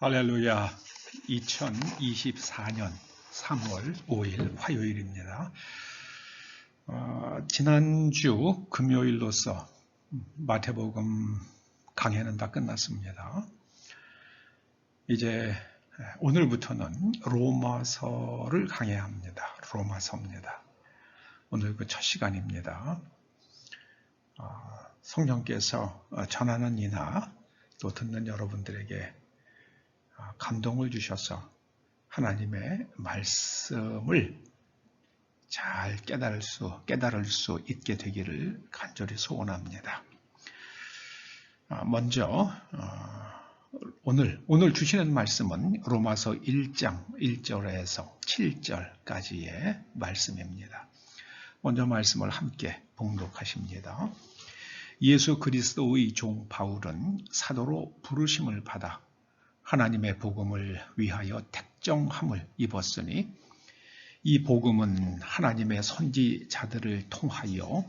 할렐루야. 2024년 3월 5일 화요일입니다. 지난주 금요일로서 마태복음 강해는 다 끝났습니다. 이제 오늘부터는 로마서를 강해합니다. 로마서입니다. 오늘 그 첫 시간입니다. 성령께서 전하는 이나 또 듣는 여러분들에게 감동을 주셔서 하나님의 말씀을 잘 깨달을 수 있게 되기를 간절히 소원합니다. 먼저 오늘 주시는 말씀은 로마서 1장 1절에서 7절까지의 말씀입니다. 먼저 말씀을 함께 봉독하십니다. 예수 그리스도의 종 바울은 사도로 부르심을 받아 하나님의 복음을 위하여 택정함을 입었으니 이 복음은 하나님의 선지자들을 통하여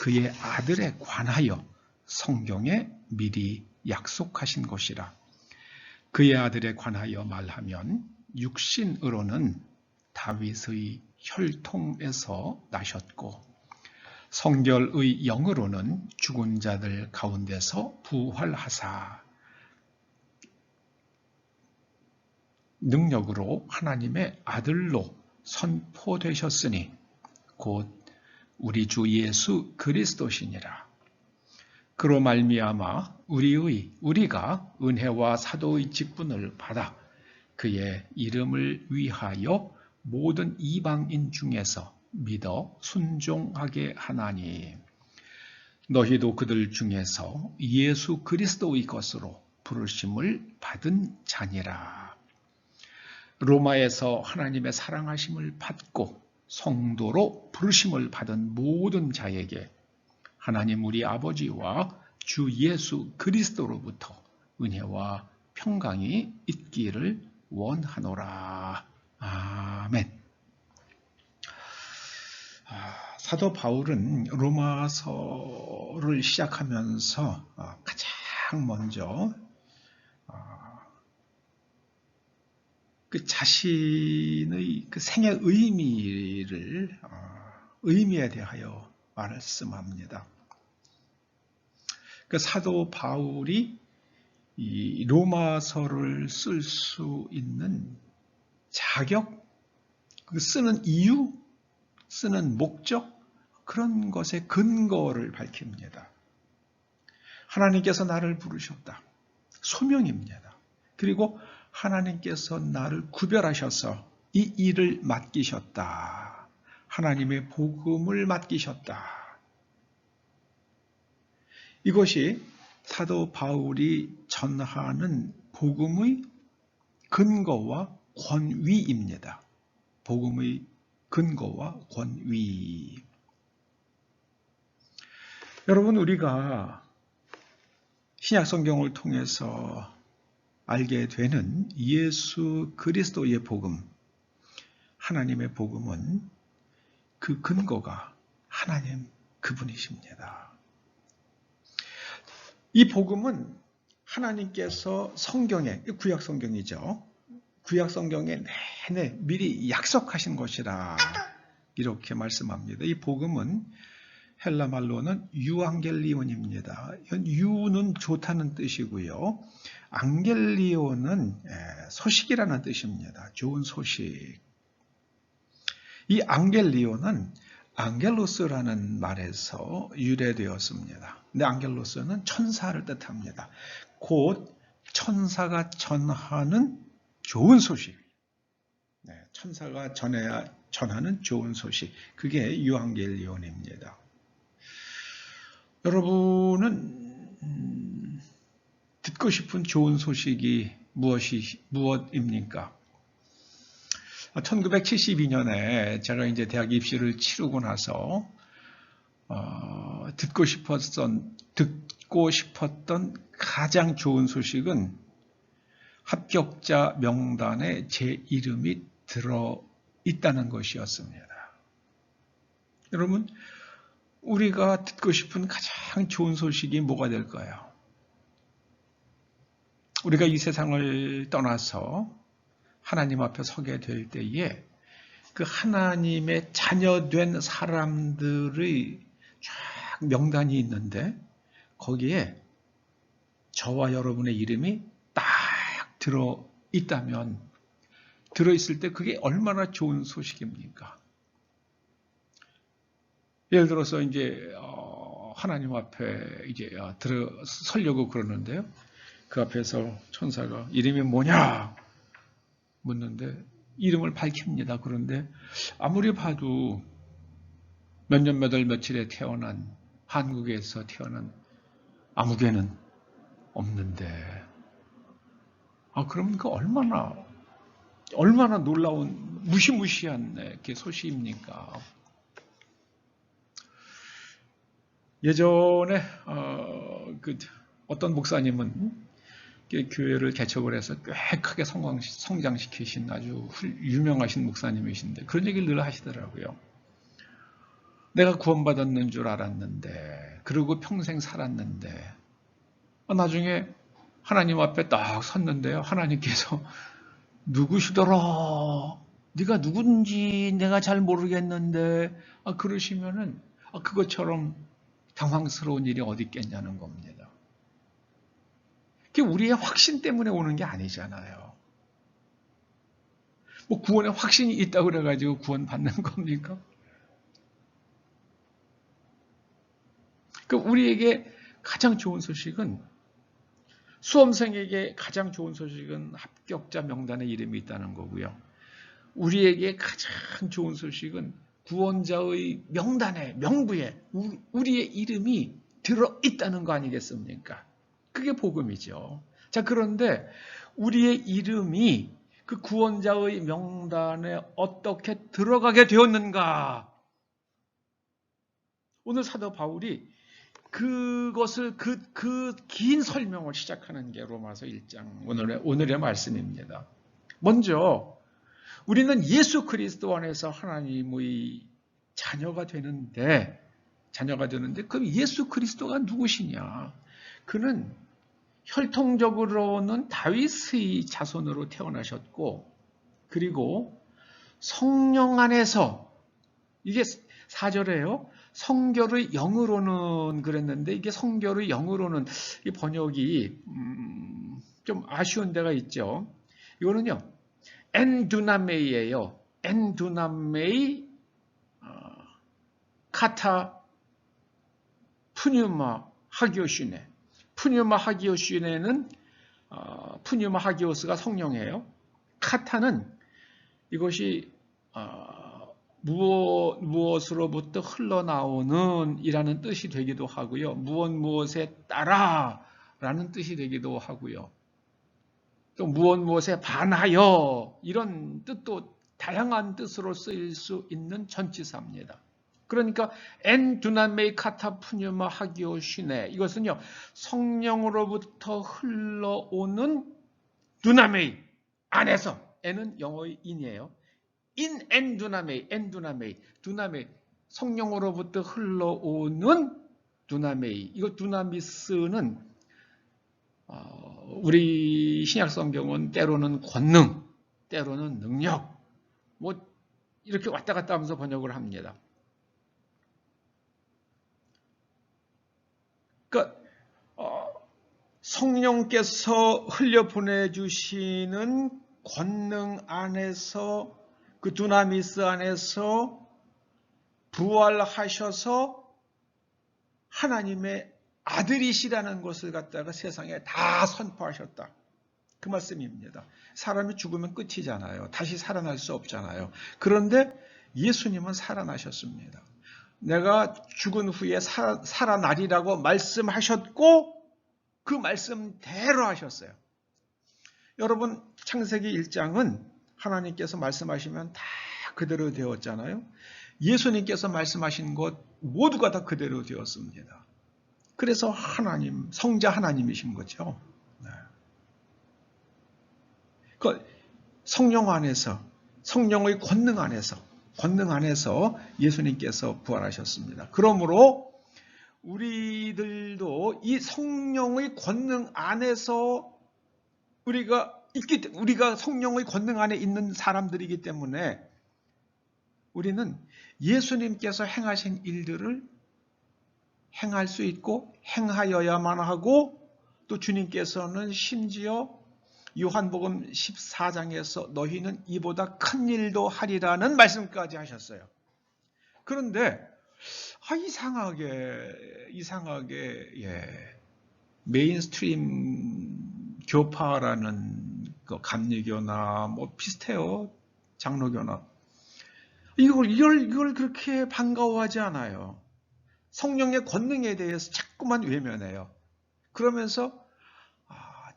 그의 아들에 관하여 성경에 미리 약속하신 것이라. 그의 아들에 관하여 말하면 육신으로는 다윗의 혈통에서 나셨고 성결의 영으로는 죽은 자들 가운데서 부활하사 능력으로 하나님의 아들로 선포되셨으니 곧 우리 주 예수 그리스도시니라. 그로 말미암아 우리가 은혜와 사도의 직분을 받아 그의 이름을 위하여 모든 이방인 중에서 믿어 순종하게 하나니 너희도 그들 중에서 예수 그리스도의 것으로 부르심을 받은 자니라. 로마에서 하나님의 사랑하심을 받고 성도로 부르심을 받은 모든 자에게 하나님 우리 아버지와 주 예수 그리스도로부터 은혜와 평강이 있기를 원하노라. 아멘. 사도 바울은 로마서를 시작하면서 가장 먼저 그 자신의 그 생의 의미에 대하여 말씀합니다. 그 사도 바울이 이 로마서를 쓸 수 있는 자격, 그 쓰는 이유, 쓰는 목적, 그런 것의 근거를 밝힙니다. 하나님께서 나를 부르셨다. 소명입니다. 그리고 하나님께서 나를 구별하셔서 이 일을 맡기셨다. 하나님의 복음을 맡기셨다. 이것이 사도 바울이 전하는 복음의 근거와 권위입니다. 복음의 근거와 권위. 여러분, 우리가 신약 성경을 통해서 알게 되는 예수 그리스도의 복음, 하나님의 복음은 그 근거가 하나님 그분이십니다. 이 복음은 하나님께서 성경에, 구약 성경이죠. 구약 성경에 내내 미리 약속하신 것이라 이렇게 말씀합니다. 이 복음은 헬라 말로는 유앙겔리온입니다. 유는 좋다는 뜻이고요. 앙겔리온은 소식이라는 뜻입니다. 좋은 소식. 이 앙겔리온은 앙겔로스라는 말에서 유래되었습니다. 근데 앙겔로스는 천사를 뜻합니다. 곧 천사가 전하는 좋은 소식. 천사가 전하는 좋은 소식. 그게 유앙겔리온입니다. 여러분은 듣고 싶은 좋은 소식이 무엇입니까? 1972년에 제가 이제 대학 입시를 치르고 나서 듣고 싶었던 가장 좋은 소식은 합격자 명단에 제 이름이 들어 있다는 것이었습니다. 여러분, 우리가 듣고 싶은 가장 좋은 소식이 뭐가 될까요? 우리가 이 세상을 떠나서 하나님 앞에 서게 될 때에 그 하나님의 자녀된 사람들의 쫙 명단이 있는데 거기에 저와 여러분의 이름이 딱 들어있다면, 들어있을 때 그게 얼마나 좋은 소식입니까? 예를 들어서 이제 하나님 앞에 이제 서려고 그러는데요. 그 앞에서 천사가 이름이 뭐냐 묻는데 이름을 밝힙니다. 그런데 아무리 봐도 몇 년 몇 월 며칠에 태어난, 한국에서 태어난 아무개는 없는데, 그러면 그 얼마나 놀라운 무시무시한 소식입니까? 예전에 어떤 목사님은 교회를 개척을 해서 꽤 크게 성장시키신 아주 유명하신 목사님이신데 그런 얘기를 늘 하시더라고요. 내가 구원받았는 줄 알았는데, 그리고 평생 살았는데 나중에 하나님 앞에 딱 섰는데요. 하나님께서 누구시더라? 네가 누군지 내가 잘 모르겠는데 그러시면은 그것처럼 당황스러운 일이 어디 있겠냐는 겁니다. 그게 우리의 확신 때문에 오는 게 아니잖아요. 뭐 구원에 확신이 있다고 그래가지고 구원 받는 겁니까? 우리에게 가장 좋은 소식은, 수험생에게 가장 좋은 소식은 합격자 명단에 이름이 있다는 거고요. 우리에게 가장 좋은 소식은 구원자의 명단에, 명부에 우리의 이름이 들어있다는 거 아니겠습니까? 그게 복음이죠. 자, 그런데 우리의 이름이 그 구원자의 명단에 어떻게 들어가게 되었는가? 오늘 사도 바울이 그것을 그 긴 설명을 시작하는 게 로마서 1장 오늘의 말씀입니다. 먼저 우리는 예수 그리스도 안에서 하나님의 자녀가 되는데 그럼 예수 그리스도가 누구시냐? 그는 혈통적으로는 다윗의 자손으로 태어나셨고, 그리고 성령 안에서, 이게 4절에요. 성결의 영으로는 그랬는데, 이게 성결의 영으로는 이 번역이 좀 아쉬운 데가 있죠. 이거는요, 엔두나메이예요. 엔두나메이 카타 푸뉴마 하기오슈네. 푸뉴마 하기오슈네는 푸뉴마 하기오스가 성령이에요. 카타는 이것이 무엇으로부터 흘러나오는 이라는 뜻이 되기도 하고요. 무엇에 따라 라는 뜻이 되기도 하고요. 또 무엇에 반하여 이런 뜻도 다양한 뜻으로 쓰일 수 있는 전치사입니다. 그러니까 엔 두나메이 카타 푸뉴마 하기오 시네, 이것은요 성령으로부터 흘러오는 두나메이 안에서, 엔은 영어의 인이에요. 인 엔 두나메이, 두나메이 성령으로부터 흘러오는 두나메이. 이거 두나미스는 우리 신약 성경은 때로는 권능, 때로는 능력, 뭐 이렇게 왔다 갔다 하면서 번역을 합니다. 그러니까 성령께서 흘려 보내주시는 권능 안에서, 그 두나미스 안에서 부활하셔서 하나님의 아들이시라는 것을 갖다가 세상에 다 선포하셨다. 그 말씀입니다. 사람이 죽으면 끝이잖아요. 다시 살아날 수 없잖아요. 그런데 예수님은 살아나셨습니다. 내가 죽은 후에 살아나리라고 말씀하셨고 그 말씀대로 하셨어요. 여러분, 창세기 1장은 하나님께서 말씀하시면 다 그대로 되었잖아요. 예수님께서 말씀하신 것 모두가 다 그대로 되었습니다. 그래서 하나님, 성자 하나님이신 거죠. 네. 그 성령 안에서, 성령의 권능 안에서 예수님께서 부활하셨습니다. 그러므로 우리들도 이 성령의 권능 안에서 우리가 성령의 권능 안에 있는 사람들이기 때문에 우리는 예수님께서 행하신 일들을 행할 수 있고 행하여야만 하고, 또 주님께서는 심지어 요한복음 14장에서 너희는 이보다 큰 일도 하리라는 말씀까지 하셨어요. 그런데 이상하게 메인스트림 교파라는 그 감리교나 뭐 비슷해요. 장로교나 이걸 그렇게 반가워하지 않아요. 성령의 권능에 대해서 자꾸만 외면해요. 그러면서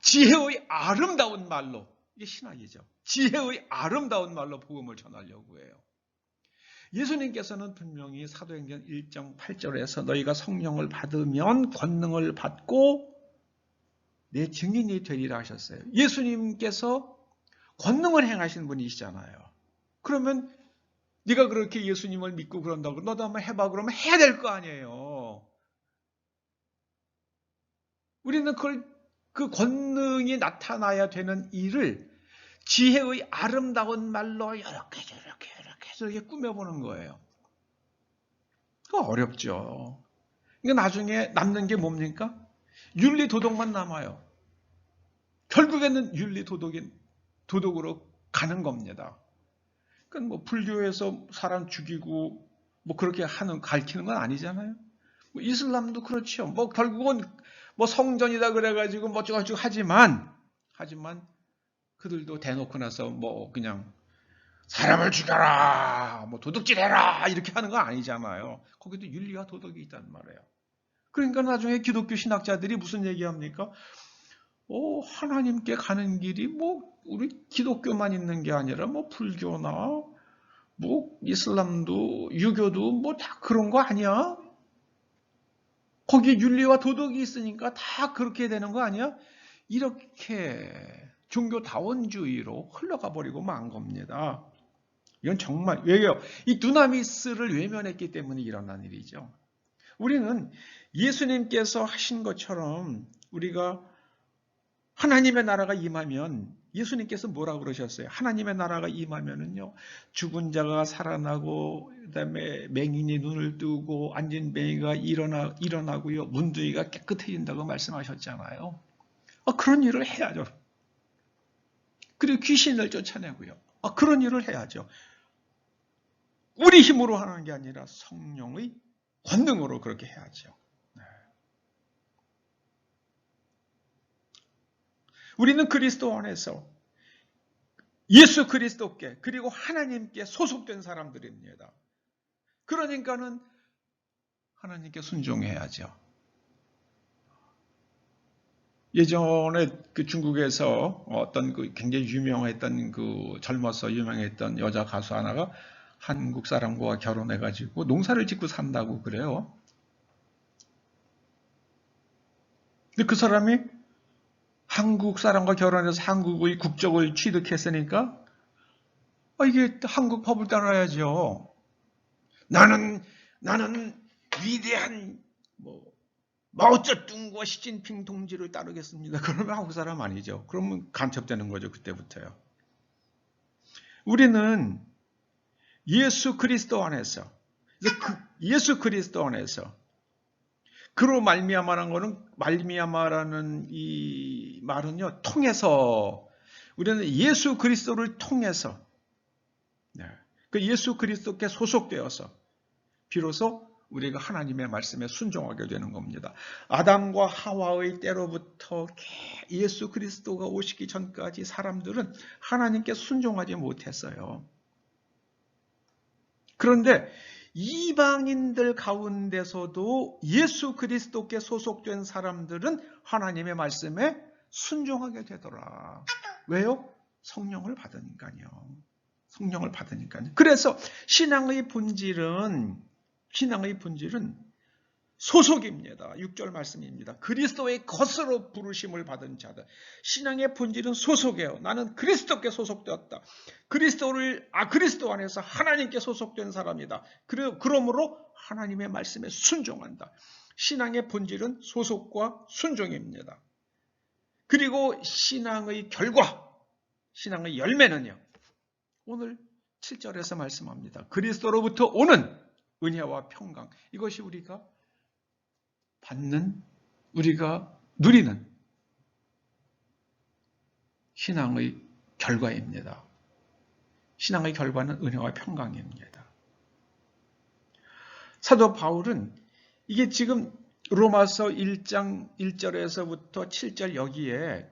지혜의 아름다운 말로, 이게 신학이죠. 지혜의 아름다운 말로 복음을 전하려고 해요. 예수님께서는 분명히 사도행전 1장 8절에서 너희가 성령을 받으면 권능을 받고 내 증인이 되리라 하셨어요. 예수님께서 권능을 행하신 분이시잖아요. 그러면 네가 그렇게 예수님을 믿고 그런다고 너도 한번 해봐 그러면 해야 될 거 아니에요. 우리는 그 권능이 나타나야 되는 일을 지혜의 아름다운 말로 이렇게 꾸며보는 거예요. 그거 어렵죠. 그러니까 나중에 남는 게 뭡니까? 윤리 도덕만 남아요. 결국에는 윤리 도덕으로 가는 겁니다. 그건 뭐 불교에서 사람 죽이고 뭐 그렇게 가르치는 건 아니잖아요. 뭐 이슬람도 그렇죠. 뭐 결국은 뭐 성전이다 그래가지고 뭐 어쩌고저쩌고 하지만 그들도 대놓고 나서 뭐 그냥 사람을 죽여라, 뭐 도둑질해라 이렇게 하는 건 아니잖아요. 거기도 윤리와 도덕이 있단 말이에요. 그러니까 나중에 기독교 신학자들이 무슨 얘기합니까? 하나님께 가는 길이 뭐 우리 기독교만 있는 게 아니라 뭐 불교나 뭐 이슬람도 유교도 뭐 다 그런 거 아니야? 거기에 윤리와 도덕이 있으니까 다 그렇게 되는 거 아니야? 이렇게 종교다원주의로 흘러가 버리고 만 겁니다. 이건 정말 왜요? 이 두나미스를 외면했기 때문에 일어난 일이죠. 우리는 예수님께서 하신 것처럼 우리가 하나님의 나라가 임하면, 예수님께서 뭐라고 그러셨어요? 하나님의 나라가 임하면은요, 죽은 자가 살아나고, 그 다음에 맹인이 눈을 뜨고, 앉은 맹이가 일어나고요, 문둥이가 깨끗해진다고 말씀하셨잖아요. 그런 일을 해야죠. 그리고 귀신을 쫓아내고요. 그런 일을 해야죠. 우리 힘으로 하는 게 아니라 성령의 권능으로 그렇게 해야죠. 우리는 그리스도 안에서 예수 그리스도께 그리고 하나님께 소속된 사람들입니다. 그러니까는 하나님께 순종해야죠. 예전에 그 중국에서 어떤 그 굉장히 유명했던 그 젊어서 유명했던 여자 가수 하나가 한국 사람과 결혼해가지고 농사를 짓고 산다고 그래요. 근데 그 사람이 한국 사람과 결혼해서 한국의 국적을 취득했으니까 이게 한국 법을 따라야죠. 나는 위대한 마오쩌둥과 시진핑 동지를 따르겠습니다. 그러면 한국 사람 아니죠. 그러면 간첩되는 거죠. 그때부터요. 우리는 예수 그리스도 안에서 그로 말미암아라는 이 말은요, 통해서, 우리는 예수 그리스도를 통해서, 그 예수 그리스도께 소속되어서 비로소 우리가 하나님의 말씀에 순종하게 되는 겁니다. 아담과 하와의 때로부터 예수 그리스도가 오시기 전까지 사람들은 하나님께 순종하지 못했어요. 그런데 이방인들 가운데서도 예수 그리스도께 소속된 사람들은 하나님의 말씀에 순종하게 되더라. 왜요? 성령을 받으니까요. 그래서 신앙의 본질은 소속입니다. 6절 말씀입니다. 그리스도의 것으로 부르심을 받은 자들. 신앙의 본질은 소속이에요. 나는 그리스도께 소속되었다. 그리스도 안에서 하나님께 소속된 사람이다. 그러므로 하나님의 말씀에 순종한다. 신앙의 본질은 소속과 순종입니다. 그리고 신앙의 결과, 신앙의 열매는요. 오늘 7절에서 말씀합니다. 그리스도로부터 오는 은혜와 평강. 이것이 우리가 받는, 우리가 누리는 신앙의 결과입니다. 신앙의 결과는 은혜와 평강입니다. 사도 바울은 이게 지금 로마서 1장 1절에서부터 7절 여기에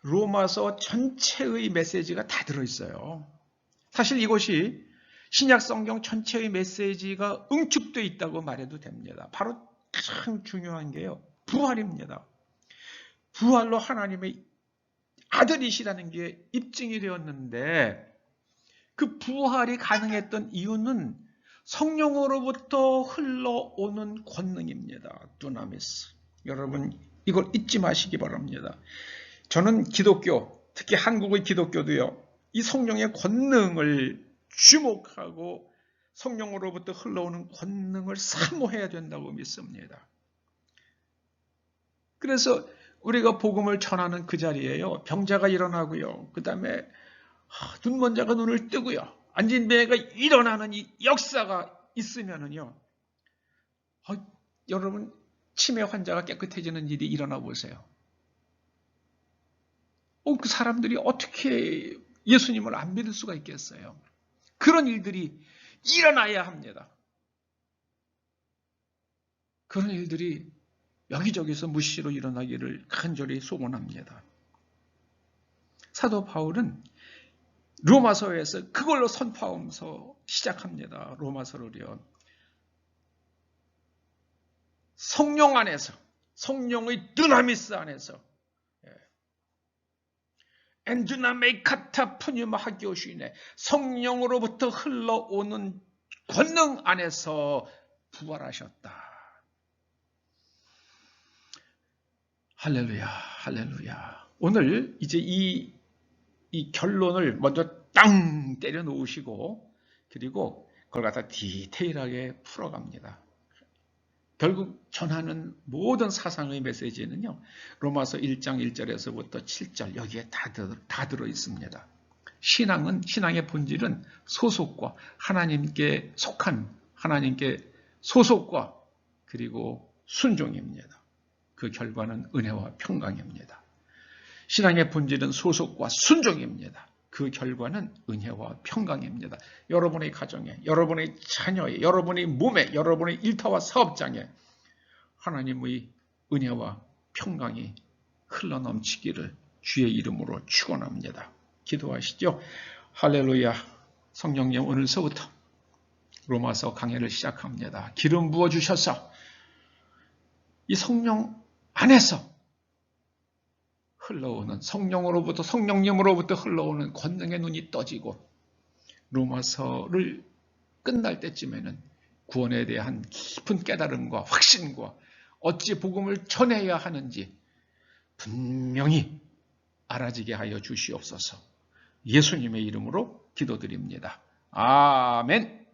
로마서 전체의 메시지가 다 들어있어요. 사실 이것이 신약 성경 전체의 메시지가 응축되어 있다고 말해도 됩니다. 바로 가장 중요한 게요. 부활입니다. 부활로 하나님의 아들이시라는 게 입증이 되었는데 그 부활이 가능했던 이유는 성령으로부터 흘러오는 권능입니다. 두나미스. 여러분 이걸 잊지 마시기 바랍니다. 저는 기독교, 특히 한국의 기독교도요. 이 성령의 권능을 주목하고 성령으로부터 흘러오는 권능을 사모해야 된다고 믿습니다. 그래서 우리가 복음을 전하는 그 자리에요. 병자가 일어나고요. 그 다음에 눈먼 자가 눈을 뜨고요. 앉은 배가 일어나는 이 역사가 있으면은요. 여러분 치매 환자가 깨끗해지는 일이 일어나 보세요. 그 사람들이 어떻게 예수님을 안 믿을 수가 있겠어요? 그런 일들이 일어나야 합니다. 그런 일들이 여기저기서 무시로 일어나기를 간절히 소원합니다. 사도 바울은 로마서에서 그걸로 선포하면서 시작합니다. 로마서를요. 성령 안에서, 성령의 드나미스 안에서 엔드나메이카타 푸뉴마 하기오시네 성령으로부터 흘러오는 권능 안에서 부활하셨다. 할렐루야, 할렐루야. 오늘 이제 이 결론을 먼저 땅 때려 놓으시고 그리고 그걸 갖다 디테일하게 풀어갑니다. 결국 전하는 모든 사상의 메시지는요. 로마서 1장 1절에서부터 7절 여기에 다 들어 있습니다. 신앙은 신앙의 본질은 소속과 하나님께 속한 하나님께 소속과 그리고 순종입니다. 그 결과는 은혜와 평강입니다. 신앙의 본질은 소속과 순종입니다. 그 결과는 은혜와 평강입니다. 여러분의 가정에, 여러분의 자녀에, 여러분의 몸에, 여러분의 일터와 사업장에 하나님의 은혜와 평강이 흘러넘치기를 주의 이름으로 축원합니다. 기도하시죠. 할렐루야. 성령님 오늘서부터 로마서 강해를 시작합니다. 기름 부어주셔서 이 성령 안에서 흘러오는 성령님으로부터 흘러오는 권능의 눈이 떠지고 로마서를 끝날 때쯤에는 구원에 대한 깊은 깨달음과 확신과 어찌 복음을 전해야 하는지 분명히 알아지게 하여 주시옵소서. 예수님의 이름으로 기도드립니다. 아멘.